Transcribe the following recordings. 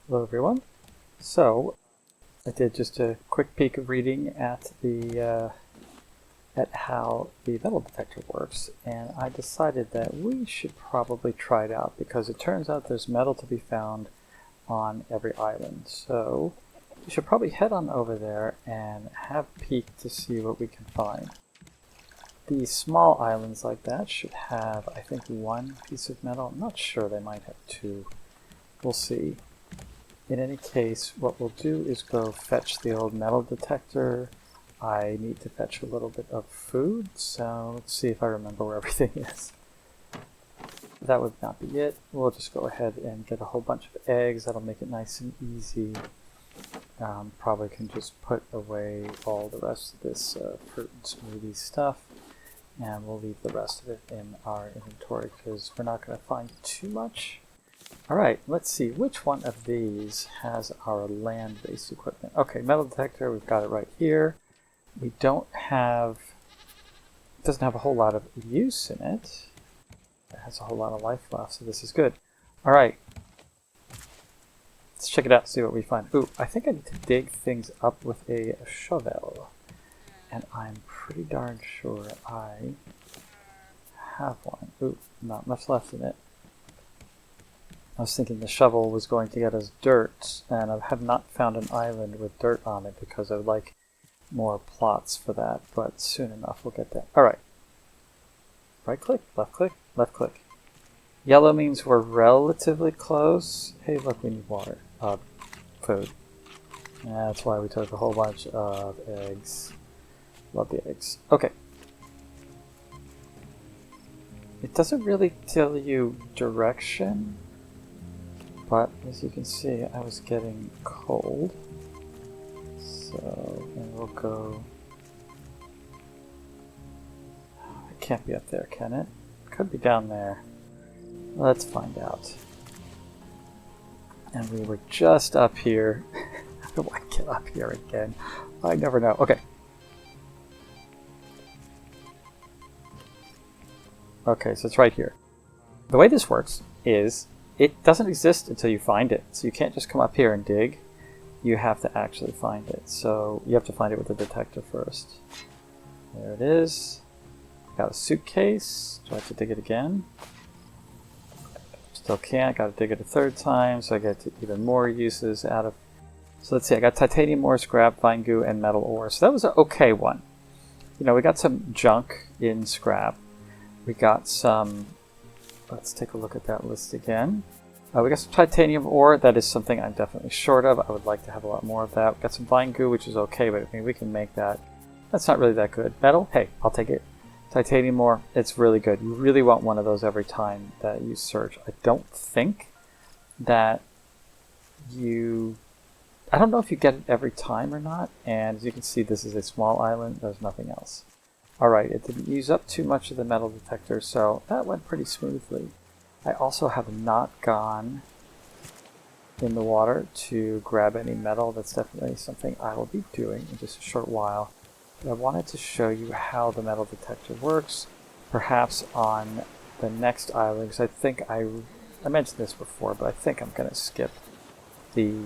Hello everyone. So I did just a quick peek of reading at the at how the metal detector works, and I decided that we should probably try it out because it turns out there's metal to be found on every island. So we should probably head on over there and have a peek to see what we can find. The small islands like that should have, I think, one piece of metal. I'm not sure, they might have two. We'll see. In any case, what we'll do is go fetch the old metal detector. I need to fetch a little bit of food, so let's see if I remember where everything is. That would not be it. We'll just go ahead and get a whole bunch of eggs. That'll make it nice and easy. Probably can just put away all the rest of this fruit and smoothie stuff, and we'll leave the rest of it in our inventory because we're not going to find too much. Alright, let's see, which one of these has our land-based equipment? Okay, metal detector, we've got it right here. We don't have, it doesn't have a whole lot of use in it. It has a whole lot of life left, so this is good. Alright, let's check it out, see what we find. Ooh, I think I need to dig things up with a shovel. And I'm pretty darn sure I have one. Ooh, not much left in it. I was thinking the shovel was going to get us dirt, and I have not found an island with dirt on it because I would like more plots for that, but soon enough we'll get that. Alright. Right click, left click. Yellow means we're relatively close. Hey look, we need water. Food. That's why we took a whole bunch of eggs. Love the eggs. Okay. It doesn't really tell you direction. But as you can see, I was getting cold. So, and we'll go. It can't be up there, can it? It could be down there. Let's find out. And we were just up here. How do I get up here again? I never know. Okay. Okay, so it's right here. The way this works is it doesn't exist until you find it. So you can't just come up here and dig. You have to actually find it. So you have to find it with the detector first. There it is. Got a suitcase. Do I have to dig it again? Still can't. Got to dig it a third time, so I get even more uses out of. So let's see. I got titanium ore, scrap, vine goo, and metal ore. So that was an okay one. You know, we got some junk in scrap. We got some. Let's take a look at that list again. We got some titanium ore. That is something I'm definitely short of. I would like to have a lot more of that. We got some vine goo, which is okay, but I mean, we can make that. That's not really that good. Metal? Hey, I'll take it. Titanium ore, it's really good. You really want one of those every time that you search. I don't think that you... I don't know if you get it every time or not. And as you can see, this is a small island. There's nothing else. Alright, it didn't use up too much of the metal detector, so that went pretty smoothly. I also have not gone in the water to grab any metal. That's definitely something I will be doing in just a short while. But I wanted to show you how the metal detector works, perhaps on the next island, because I think I mentioned this before, but I think I'm going to skip the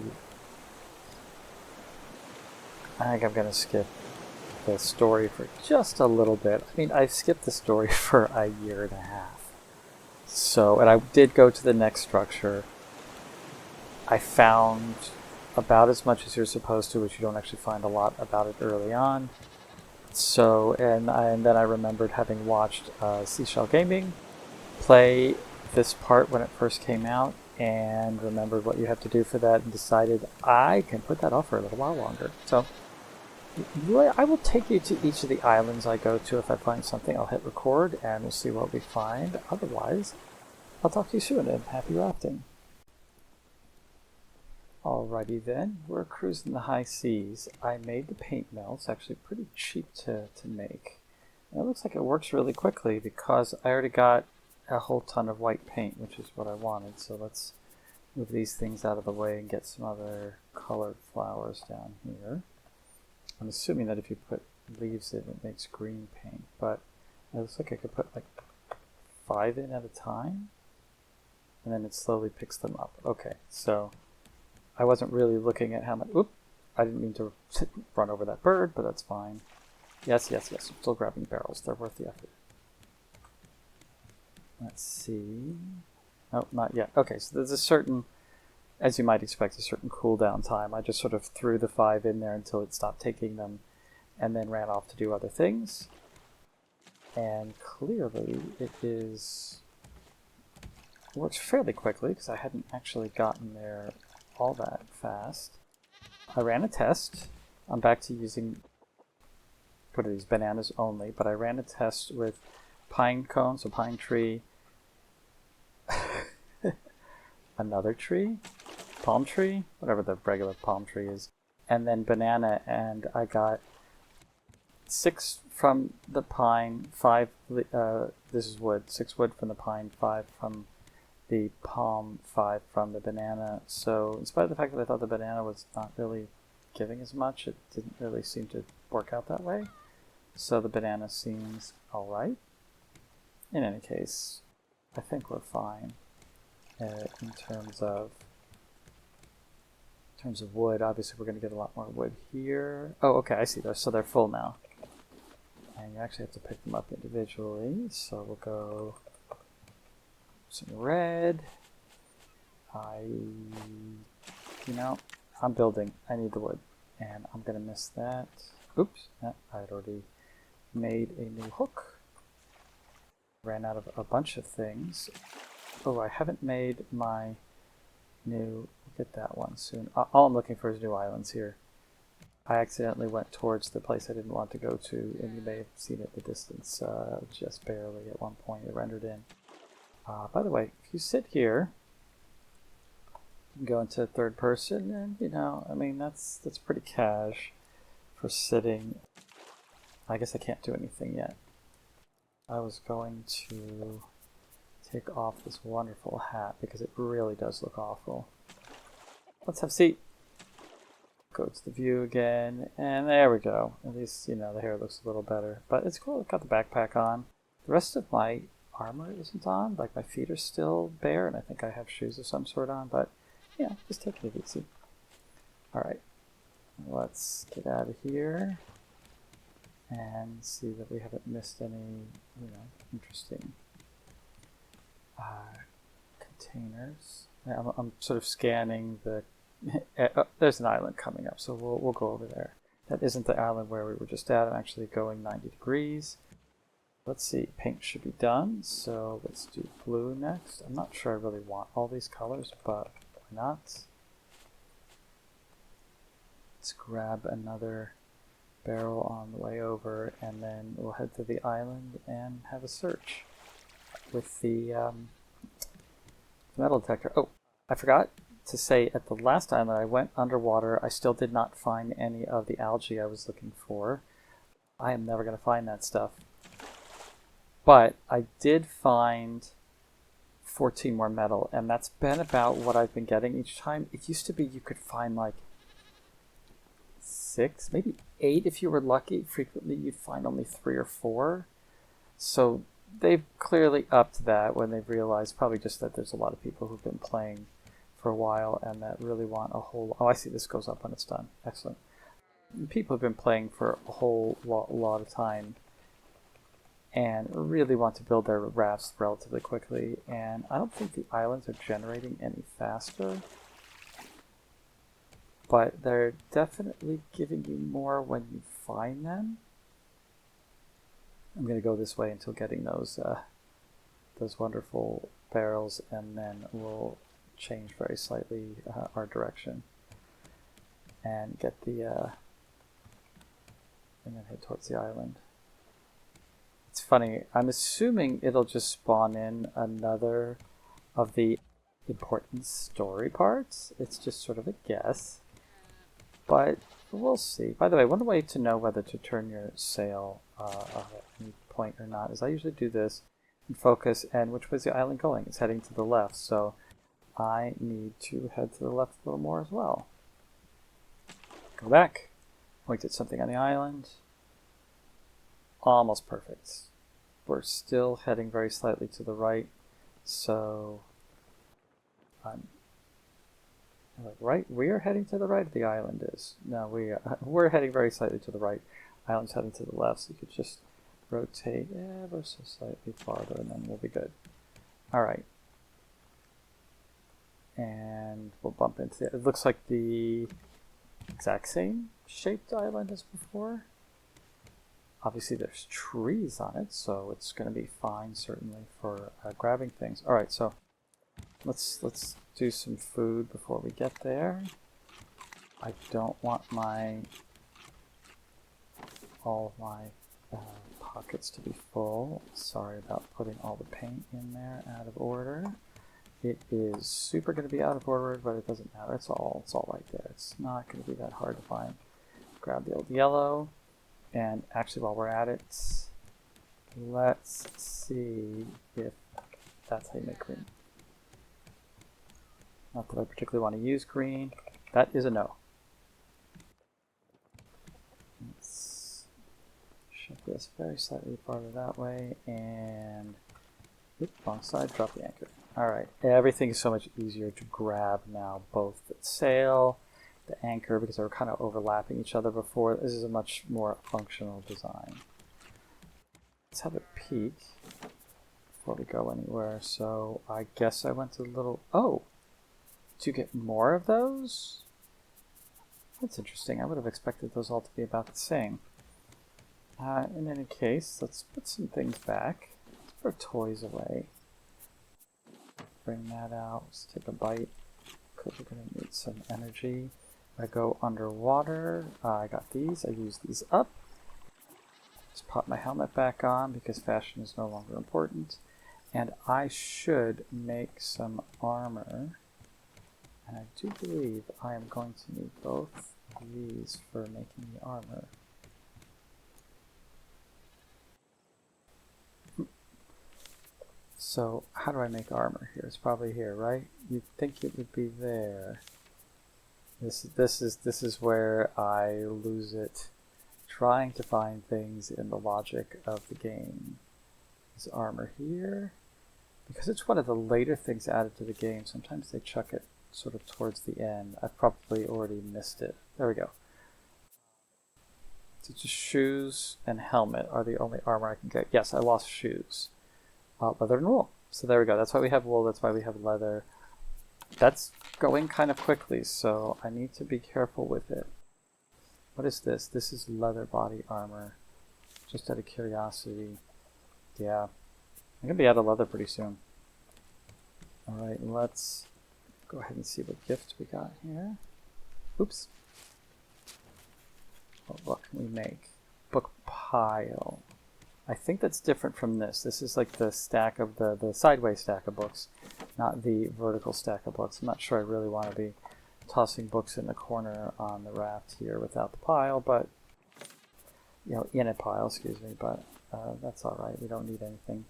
story for just a little bit. I mean, I've skipped the story for a year and a half. So, and I did go to the next structure. I found about as much as you're supposed to, which you don't actually find a lot about it early on. So, and then I remembered having watched Seashell Gaming play this part when it first came out, and remembered what you have to do for that, and decided I can put that off for a little while longer. So, I will take you to each of the islands I go to. If I find something, I'll hit record and we'll see what we find. Otherwise, I'll talk to you soon and happy rafting. Alrighty then, we're cruising the high seas. I made the paint mill. It's actually pretty cheap to make. And it looks like it works really quickly because I already got a whole ton of white paint, which is what I wanted. So let's move these things out of the way and get some other colored flowers down here. I'm assuming that if you put leaves in, it makes green paint, but it looks like I could put like 5 in at a time, and then it slowly picks them up. Okay, so I wasn't really looking at how much. Oop! I didn't mean to run over that bird, but that's fine. Yes, yes, yes. I'm still grabbing barrels. They're worth the effort. Let's see. Oh, not yet. Okay, so there's a certain, as you might expect, a certain cooldown time. I just sort of threw the 5 in there until it stopped taking them, and then ran off to do other things. And clearly it works fairly quickly because I hadn't actually gotten there all that fast. I ran a test. I'm back to using, what are these, bananas only, but I ran a test with pine cones, so pine tree, another tree, palm tree, whatever the regular palm tree is, and then banana, and I got 6 from the pine, 5, this is wood, 6 wood from the pine, 5 from the palm, 5 from the banana. So in spite of the fact that I thought the banana was not really giving as much, it didn't really seem to work out that way. So the banana seems alright. In any case, I think we're fine in terms of wood. Obviously we're going to get a lot more wood here. Oh, okay, I see those. So they're full now. And you actually have to pick them up individually. So we'll go some red. I'm building. I need the wood. And I'm going to miss that. Oops, I had already made a new hook. Ran out of a bunch of things. Oh, I haven't made my new, we'll get that one soon. All I'm looking for is new islands here. I accidentally went towards the place I didn't want to go to, and you may have seen it in the distance, just barely at one point it rendered in. By the way, if you sit here, you can go into third person, and that's pretty cash for sitting. I guess I can't do anything yet. I was going to take off this wonderful hat because it really does look awful. Let's have a seat. Go to the view again, and there we go. At least, the hair looks a little better. But it's cool, I've got the backpack on. The rest of my armor isn't on, like my feet are still bare, and I think I have shoes of some sort on, but yeah, just taking it easy. Alright, let's get out of here and see that we haven't missed any, interesting containers. I'm sort of scanning the there's an island coming up, so we'll go over there. That isn't the island where we were just at. I'm actually going 90 degrees. Let's see, paint should be done, so let's do blue next. I'm not sure I really want all these colors, but why not? Let's grab another barrel on the way over, and then we'll head to the island and have a search with the metal detector. Oh, I forgot to say, at the last time that I went underwater, I still did not find any of the algae I was looking for. I am never going to find that stuff. But I did find 14 more metal, and that's been about what I've been getting each time. It used to be you could find like 6, maybe 8 if you were lucky. Frequently you'd find only 3 or 4. So they've clearly upped that when they've realized probably just that there's a lot of people who've been playing for a while and that really want a whole... Oh, I see, this goes up when it's done. Excellent. People have been playing for a whole lot of time and really want to build their rafts relatively quickly, and I don't think the islands are generating any faster, but they're definitely giving you more when you find them. I'm going to go this way until getting those wonderful barrels, and then we'll change very slightly our direction and get the and then head towards the island. It's funny, I'm assuming it'll just spawn in another of the important story parts. It's just sort of a guess, but we'll see. By the way, one way to know whether to turn your sail at any point or not is I usually do this and focus, and which way is the island going? It's heading to the left, so I need to head to the left a little more as well. Go back, point at something on the island. Almost perfect. We're still heading very slightly to the right, so I'm Like, right, we are heading to the right. The island is. No, we're heading very slightly to the right. Island's heading to the left, so you could just rotate ever so slightly farther, and then we'll be good. All right. And we'll bump into it. It looks like the exact same shaped island as before. Obviously, there's trees on it, so it's going to be fine, certainly, for grabbing things. All right, so let's do some food before we get there. I don't want all of my pockets to be full. Sorry about putting all the paint in there out of order. It is super going to be out of order, but it doesn't matter. It's all right there. It's not going to be that hard to find. Grab the old yellow, and actually, while we're at it, let's see if that's how you make green. Not that I particularly want to use green. That is a no. Let's shift this very slightly farther that way, and oops, wrong side, drop the anchor. Alright, everything is so much easier to grab now, both the sail, the anchor, because they were kind of overlapping each other before. This is a much more functional design. Let's have a peek before we go anywhere. So I guess I went to the little... Oh! To get more of those? That's interesting. I would have expected those all to be about the same. In any case, let's put some things back. Let's put our toys away. Bring that out. Let's take a bite because we're going to need some energy. I go underwater. I got these. I use these up. Just pop my helmet back on because fashion is no longer important. And I should make some armor. And I do believe I am going to need both of these for making the armor. So how do I make armor here? It's probably here, right? You'd think it would be there. This is where I lose it, trying to find things in the logic of the game. Is armor here? Because it's one of the later things added to the game, sometimes they chuck it sort of towards the end. I've probably already missed it. There we go. So just shoes and helmet are the only armor I can get. Yes, I lost shoes. Leather and wool. So there we go. That's why we have wool. That's why we have leather. That's going kind of quickly, so I need to be careful with it. What is this? This is leather body armor. Just out of curiosity. Yeah. I'm going to be out of leather pretty soon. Alright, let's go ahead and see what gift we got here. Oops. What can we make? Book pile. I think that's different from this. This is like the stack of the sideways stack of books, not the vertical stack of books. I'm not sure I really want to be tossing books in the corner on the raft here without the pile, but, you know, in a pile, excuse me, but that's all right. We don't need anything.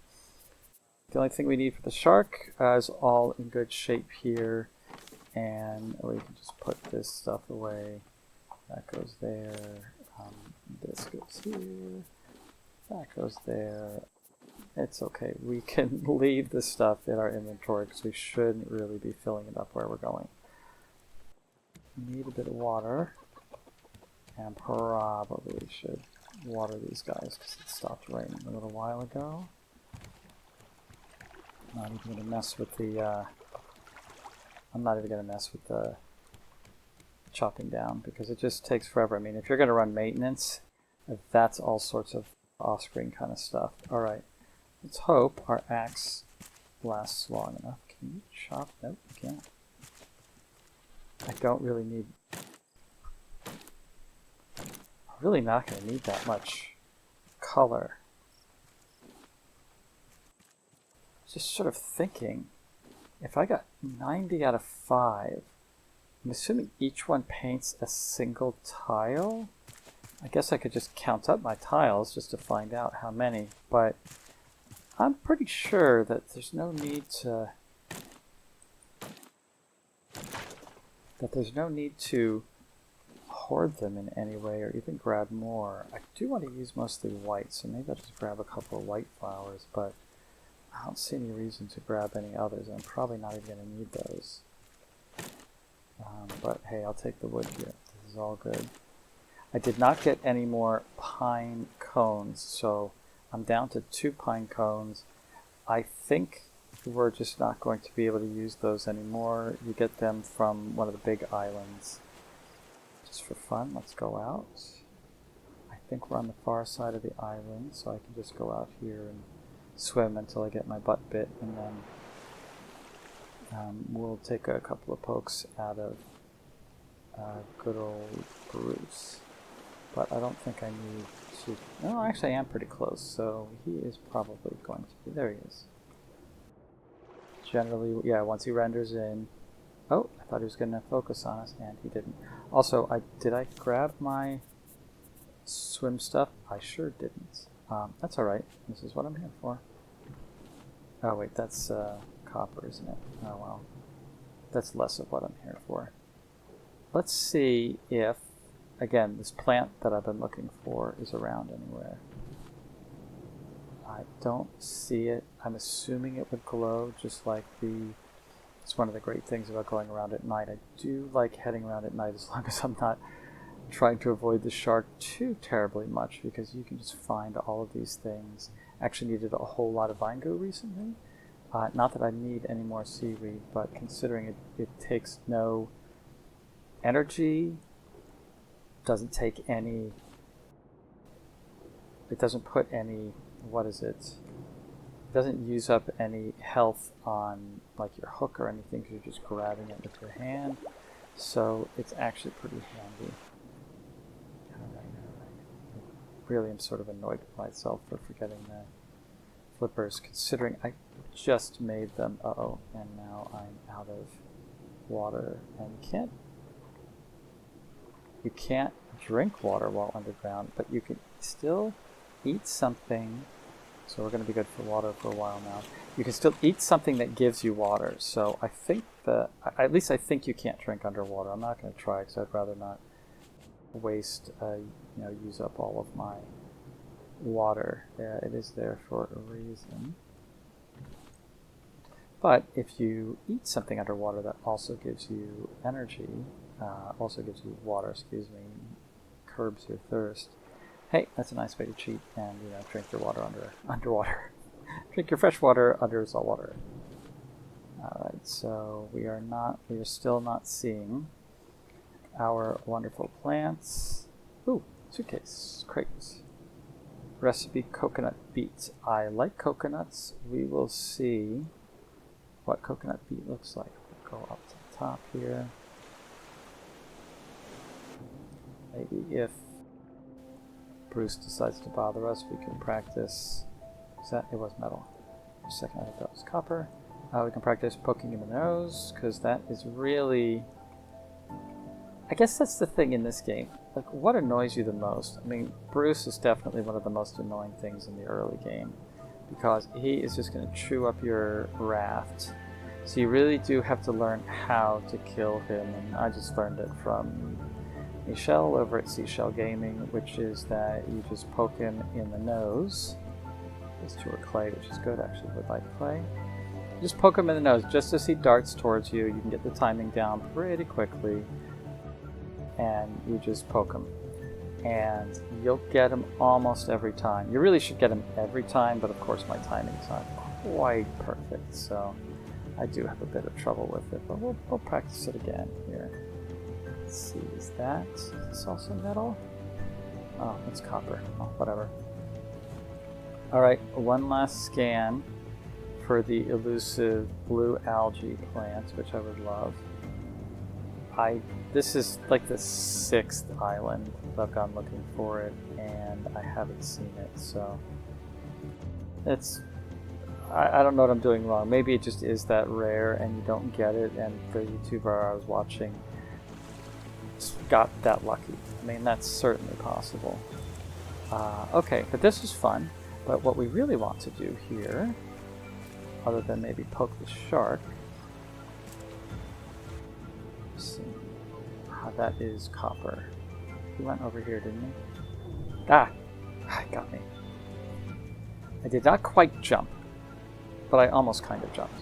The only thing we need for the shark is all in good shape here, and we can just put this stuff away. That goes there. This goes here. That goes there. It's okay. We can leave the stuff in our inventory because we shouldn't really be filling it up where we're going. Need a bit of water. And probably should water these guys because it stopped raining a little while ago. Not even going to mess with the... I'm not even going to mess with the chopping down because it just takes forever. I mean, if you're going to run maintenance, that's all sorts of off-screen kind of stuff. Alright, let's hope our axe lasts long enough. Can you chop? Nope, you can't. I don't really need... I'm really not going to need that much color. Just sort of thinking, if I got 90 out of 5, I'm assuming each one paints a single tile? I guess I could just count up my tiles just to find out how many, but I'm pretty sure that there's no need to hoard them in any way or even grab more. I do want to use mostly white, so maybe I'll just grab a couple of white flowers, but I don't see any reason to grab any others, and I'm probably not even going to need those. but hey, I'll take the wood here. This is all good. I did not get any more pine cones, so I'm down to 2 pine cones. I think we're just not going to be able to use those anymore. You get them from one of the big islands. Just for fun, let's go out. I think we're on the far side of the island, so I can just go out here and swim until I get my butt bit, and then we'll take a couple of pokes out of good old Bruce. But I don't think I need to... No, actually I am pretty close, so he is probably going to be... There he is. Generally, yeah, once he renders in... Oh, I thought he was going to focus on us, and he didn't. Also, did I grab my swim stuff? I sure didn't. That's alright. This is what I'm here for. Oh wait, that's copper, isn't it? Oh well. That's less of what I'm here for. Let's see if, again, this plant that I've been looking for is around anywhere. I don't see it. I'm assuming it would glow just like the... It's one of the great things about going around at night. I do like heading around at night as long as I'm not trying to avoid the shark too terribly much, because you can just find all of these things. Actually needed a whole lot of vine goo recently. Not that I need any more seaweed, but considering it takes no energy, doesn't take any... It doesn't put any... What is it? It doesn't use up any health on like your hook or anything, because you're just grabbing it with your hand. So it's actually pretty handy. Alright. I really am sort of annoyed with myself for forgetting the flippers, considering I just made them. Uh-oh, and now I'm out of water. And you can't drink water while underground, but you can still eat something. So we're going to be good for water for a while now. You can still eat something that gives you water. So I think that, at least I think you can't drink underwater. I'm not going to try because I'd rather not waste, use up all of my water. Yeah, it is there for a reason. But if you eat something underwater that also gives you energy, also gives you water, curbs your thirst. Hey, that's a nice way to cheat and, drink your water underwater. Drink your fresh water under salt water. Alright, so we are still not seeing our wonderful plants. Ooh, suitcase, crates. Recipe coconut beet. I like coconuts. We will see what coconut beet looks like. We'll go up to the top here. Maybe if Bruce decides to bother us, we can practice... It was metal. For a second I thought that was copper. We can practice poking in the nose, because that is really... I guess that's the thing in this game. Like, what annoys you the most? I mean, Bruce is definitely one of the most annoying things in the early game, because he is just going to chew up your raft. So you really do have to learn how to kill him, and I just learned it from Michelle over at Seashell Gaming, which is that you just poke him in the nose. These two are clay, which is good. Actually, would like clay. You just poke him in the nose just as he darts towards you. You can get the timing down pretty quickly, and you just poke him, and you'll get him almost every time. You really should get him every time, but of course my timing is not quite perfect, so I do have a bit of trouble with it. But we'll practice it again here. Let's see, is this also metal? Oh, it's copper. Oh, whatever. Alright, one last scan for the elusive blue algae plant, which I would love. This is like the 6th island that I've gone looking for it, and I haven't seen it, so it's... I don't know what I'm doing wrong. Maybe it just is that rare and you don't get it, and the YouTuber I was watching got that lucky. I mean, that's certainly possible. Okay, but this is fun. But what we really want to do here, other than maybe poke the shark, let's see, that is copper. He went over here, didn't he? Ah! Got me. I did not quite jump, but I almost kind of jumped.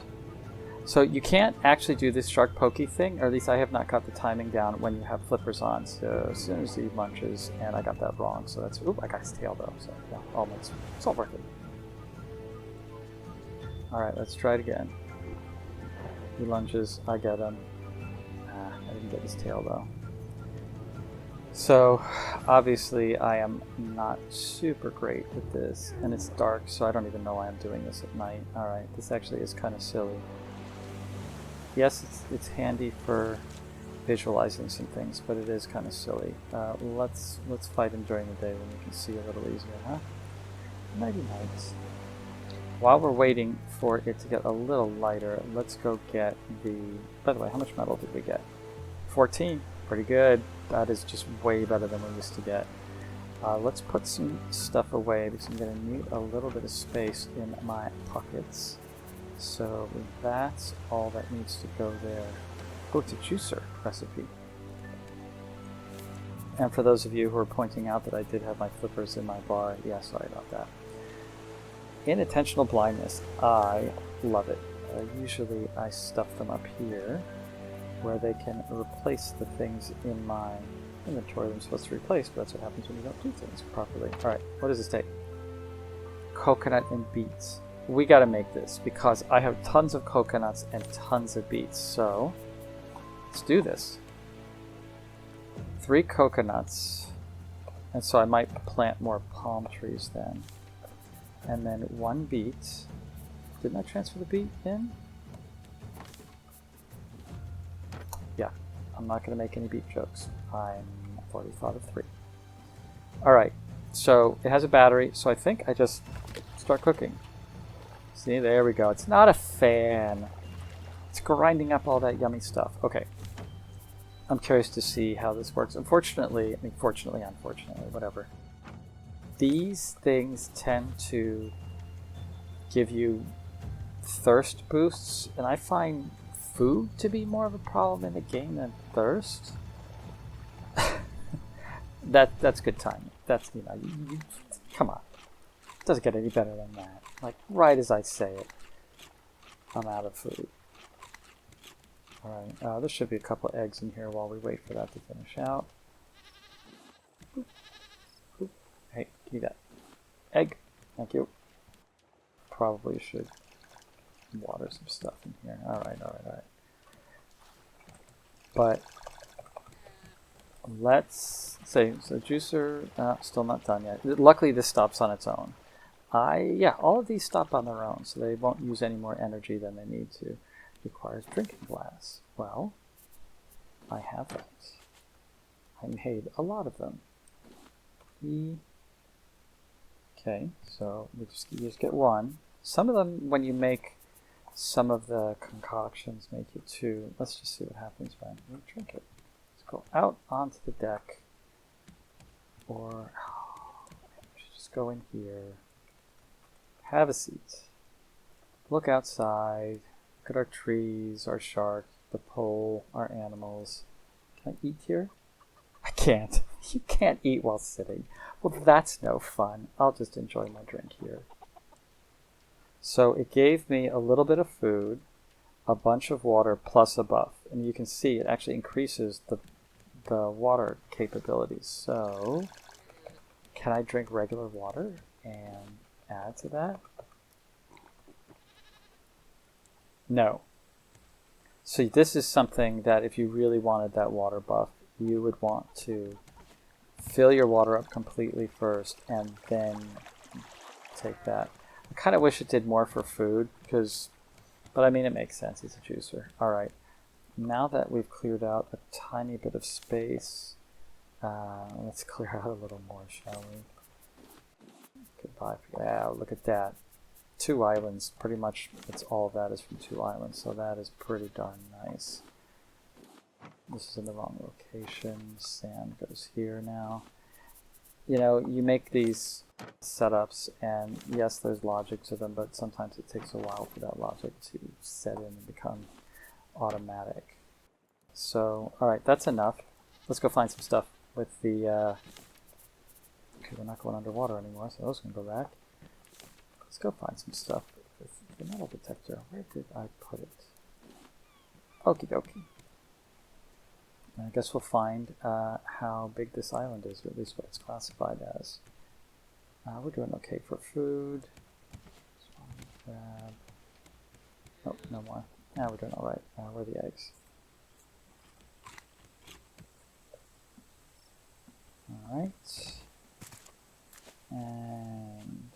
So you can't actually do this shark pokey thing, or at least I have not got the timing down when you have flippers on. So as soon as he lunges, and I got that wrong, so that's, oop, I got his tail though, so yeah, almost. It's all worth it. Alright, let's try it again. He lunges, I get him. I didn't get his tail though. So, obviously I am not super great with this, and it's dark, so I don't even know why I'm doing this at night. Alright, this actually is kind of silly. Yes, it's handy for visualizing some things, but it is kind of silly. Let's fight him during the day when we can see a little easier, huh? Nighty nights. While we're waiting for it to get a little lighter, let's go get the... By the way, how much metal did we get? 14. Pretty good. That is just way better than we used to get. Let's put some stuff away because I'm going to need a little bit of space in my pockets. So that's all that needs to go there. Oh, it's a juicer recipe. And for those of you who are pointing out that I did have my flippers in my bar, yeah, sorry about that. Inattentional blindness, I love it. Usually I stuff them up here where they can replace the things in my inventory I'm supposed to replace, but that's what happens when you don't do things properly. Alright, what does this take? Coconut and beets. We gotta make this because I have tons of coconuts and tons of beets, so let's do this. 3 coconuts, and so I might plant more palm trees then. And then 1 beet. Didn't I transfer the beet in? Yeah, I'm not gonna make any beet jokes. I've already thought of 3. Alright, so it has a battery, so I think I just start cooking. See, there we go. It's not a fan. It's grinding up all that yummy stuff. Okay. I'm curious to see how this works. Unfortunately, unfortunately, whatever. These things tend to give you thirst boosts, and I find food to be more of a problem in the game than thirst. That's good timing. That's, you know, come on. It doesn't get any better than that. Like, right as I say it, I'm out of food. Alright, there should be a couple of eggs in here while we wait for that to finish out. Oop. Hey, give me that. Egg. Thank you. Probably should water some stuff in here. Alright. But, let's say, so juicer, still not done yet. Luckily this stops on its own. Yeah, all of these stop on their own, so they won't use any more energy than they need to. Requires drinking glass. Well, I have that. I made a lot of them. Okay, so you just get 1. Some of them, when you make some of the concoctions, make you 2. Let's just see what happens when we drink it. Let's go out onto the deck. Or, we should just go in here. Have a seat. Look outside. Look at our trees, our shark, the pole, our animals. Can I eat here? I can't. You can't eat while sitting. Well, that's no fun. I'll just enjoy my drink here. So it gave me a little bit of food, a bunch of water, plus a buff. And you can see it actually increases the water capabilities. So, can I drink regular water and add to that? No. So this is something that if you really wanted that water buff, you would want to fill your water up completely first and then take that. I kind of wish it did more for food, but I mean it makes sense, it's a juicer. Alright, now that we've cleared out a tiny bit of space, let's clear out a little more, shall we? Goodbye. Yeah, look at that. 2 islands, pretty much it's all of that is from 2 islands, so that is pretty darn nice. This is in the wrong location, sand goes here now. You know, you make these setups, and yes, there's logic to them, but sometimes it takes a while for that logic to set in and become automatic. So, alright, that's enough. Let's go find some stuff with the, okay, we're not going underwater anymore, so those can go back. Let's go find some stuff with the metal detector. Where did I put it? Okie dokie. I guess we'll find how big this island is, or at least what it's classified as. We're doing okay for food. Grab. Oh, no more. Now we're doing all right. Where are the eggs? All right. And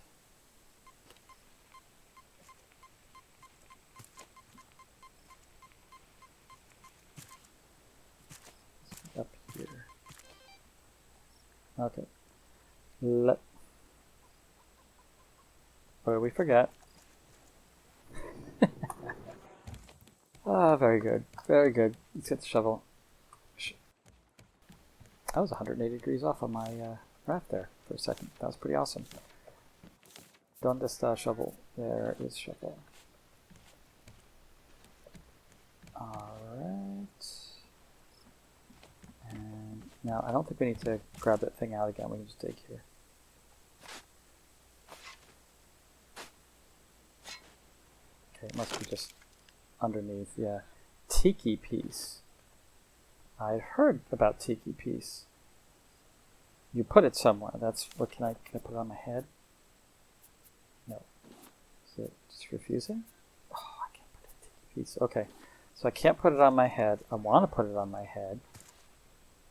up here. Okay. What did we forget? Ah, very good. Very good. Let's get the shovel. I was 180 degrees off on my raft there for a second. That was pretty awesome. Donde está shovel? There is shovel. Alright. And now I don't think we need to grab that thing out again. We can just dig here. Okay, it must be just underneath. Yeah. Tiki piece. I heard about tiki piece. You put it somewhere. That's what can I put it on my head? No. Is it just refusing? Oh, I can't put a tiki piece. Okay. So I can't put it on my head. I want to put it on my head,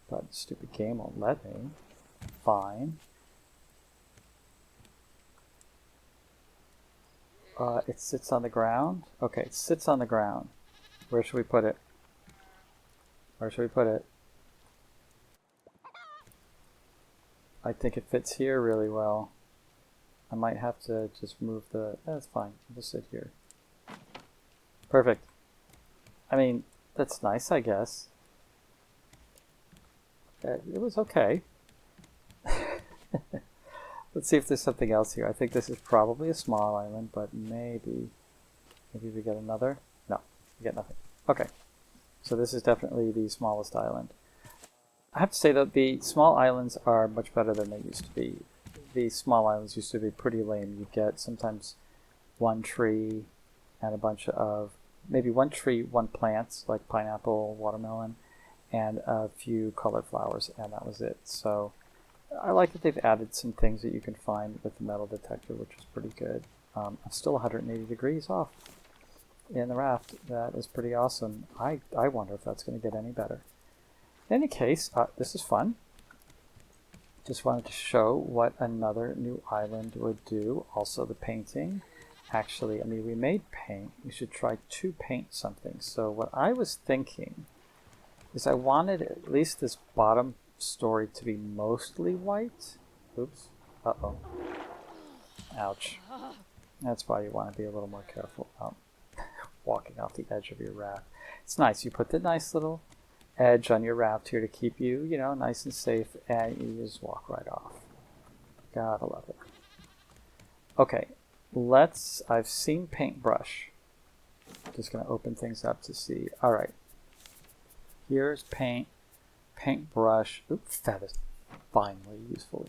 but the stupid game won't let me. Fine. It sits on the ground? Okay, it sits on the ground. Where should we put it? Where should we put it? I think it fits here really well. I might have to just move the... That's fine. I'll just sit here. Perfect. I mean, that's nice, I guess. It was okay. Let's see if there's something else here. I think this is probably a small island, but maybe we get another. No, we get nothing. Okay, so this is definitely the smallest island. I have to say that the small islands are much better than they used to be. The small islands used to be pretty lame. You get sometimes one tree and a bunch of, maybe one tree, one plants, like pineapple, watermelon, and a few colored flowers, and that was it. So I like that they've added some things that you can find with the metal detector, which is pretty good. I'm still 180 degrees off in the raft. That is pretty awesome. I wonder if that's going to get any better. In any case, this is fun. Just wanted to show what another new island would do. Also the painting. Actually, I mean, we made paint. We should try to paint something. So what I was thinking is I wanted at least this bottom story to be mostly white. Oops. Uh-oh. Ouch. That's why you want to be a little more careful about walking off the edge of your raft. It's nice. You put the nice little edge on your raft here to keep you, you know, nice and safe, and you just walk right off. Gotta love it. Okay, I've seen paintbrush. Just gonna open things up to see. All right. Here's paintbrush. Oops, feathers. Finally useful.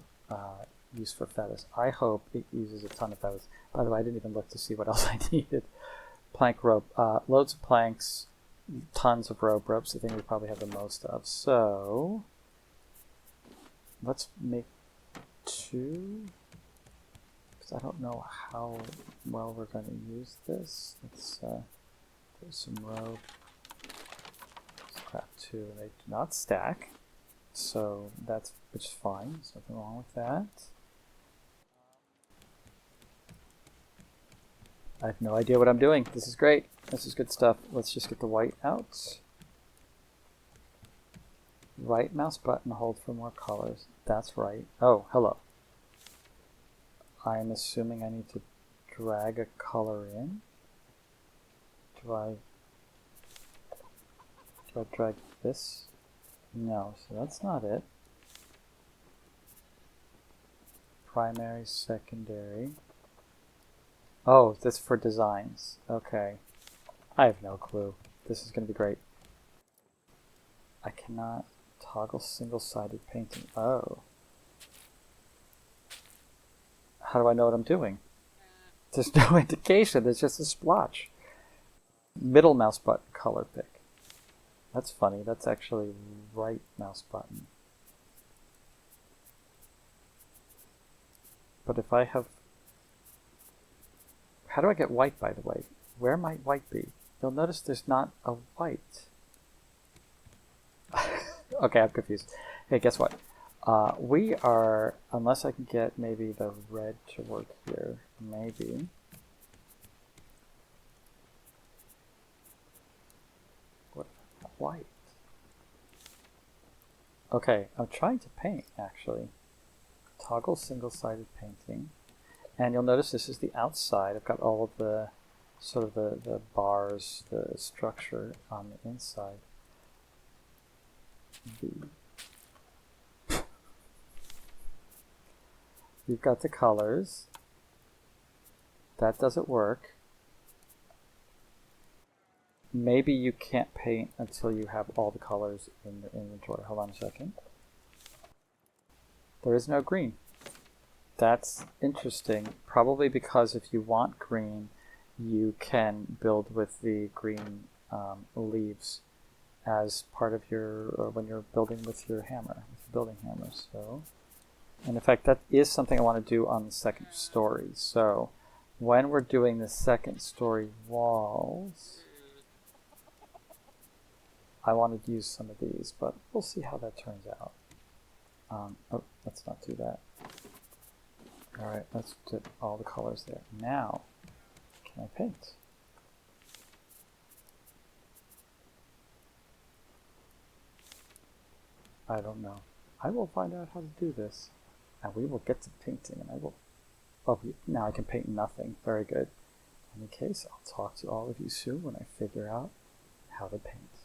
Use for feathers. I hope it uses a ton of feathers. By the way, I didn't even look to see what else I needed. Plank rope. Loads of planks. Tons of ropes. The thing we probably have the most of. So let's make 2. Because I don't know how well we're going to use this. Let's put some rope. Let's craft 2. They do not stack. So that's, which is fine. There's nothing wrong with that. I have no idea what I'm doing. This is great. This is good stuff. Let's just get the white out. Right mouse button, hold for more colors. That's right. Oh, hello. I'm assuming I need to drag a color in. Do I drag this? No, so that's not it. Primary, secondary. Oh, this for designs. Okay. I have no clue. This is going to be great. I cannot toggle single-sided painting. Oh. How do I know what I'm doing? There's no indication. There's just a splotch. Middle mouse button color pick. That's funny. That's actually right mouse button. But if I have... How do I get white, by the way? Where might white be? You'll notice there's not a white. Okay, I'm confused. Hey, guess what? We are, unless I can get maybe the red to work here, maybe. What about white? Okay, I'm trying to paint, actually. Toggle single-sided painting. And you'll notice this is the outside. I've got all of the sort of the bars, the structure on the inside. You've got the colors. That doesn't work. Maybe you can't paint until you have all the colors in your inventory. Hold on a second. There is no green. That's interesting. Probably because if you want green, you can build with the green leaves as part of your, when you're building with your hammer, with your building hammer. So, and in fact, that is something I want to do on the second story. So when we're doing the second story walls, I wanted to use some of these, but we'll see how that turns out. Oh, let's not do that. All right, let's get all the colors there. Now, can I paint? I don't know. I will find out how to do this, and we will get to painting, and I will... Oh, now I can paint nothing. Very good. In any case, I'll talk to all of you soon when I figure out how to paint.